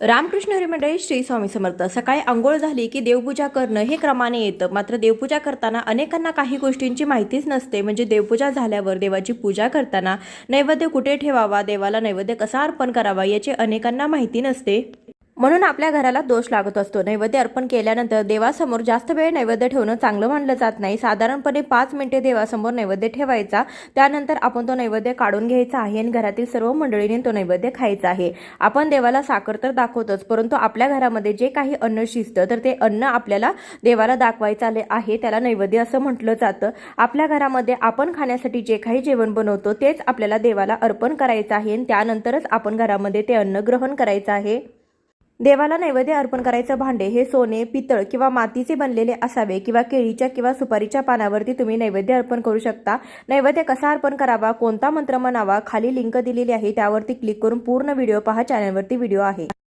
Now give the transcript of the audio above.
रामकृष्ण हरी मंडळी, श्री स्वामी समर्थ. सकाळी अंघोळ झाली की देवपूजा करणं हे क्रमाने येतं. मात्र देवपूजा करताना अनेकांना काही गोष्टींची माहितीच नसते. म्हणजे देवपूजा झाल्यावर देवाची पूजा करताना नैवेद्य कुठे ठेवावा, देवाला नैवेद्य कसा अर्पण करावा याची अनेकांना माहिती नसते. म्हणून आपल्या घराला दोष लागत असतो. नैवेद्य अर्पण केल्यानंतर देवासमोर जास्त वेळ नैवेद्य ठेवणं चांगलं मानलं जात नाही. साधारणपणे 5 मिनिटे देवासमोर नैवेद्य ठेवायचा. त्यानंतर आपण तो नैवेद्य काढून घ्यायचा आहे आणि घरातील सर्व मंडळींनी तो नैवेद्य खायचा आहे. आपण देवाला साखर तर दाखवतोच, परंतु आपल्या घरामध्ये जे काही अन्न शिजतं तर ते अन्न आपल्याला देवाला दाखवायचं आहे. त्याला नैवेद्य असं म्हटलं जातं. आपल्या घरामध्ये आपण खाण्यासाठी जे काही जेवण बनवतो तेच आपल्याला देवाला अर्पण करायचं आहे आणि त्यानंतरच आपण घरामध्ये ते अन्न ग्रहण करायचं आहे. देवाला नैवेद्य अर्पण करायचं भांडे हे सोने, पितळ किंवा मातीचे बनलेले असावे किंवा केळीच्या किंवा सुपारीच्या पानावरती तुम्ही नैवेद्य अर्पण करू शकता. नैवेद्य कसा अर्पण करावा, कोणता मंत्र म्हणावा, खाली लिंक दिलेली आहे, त्यावरती क्लिक करून पूर्ण व्हिडिओ पहा. चॅनलवरती व्हिडिओ आहे.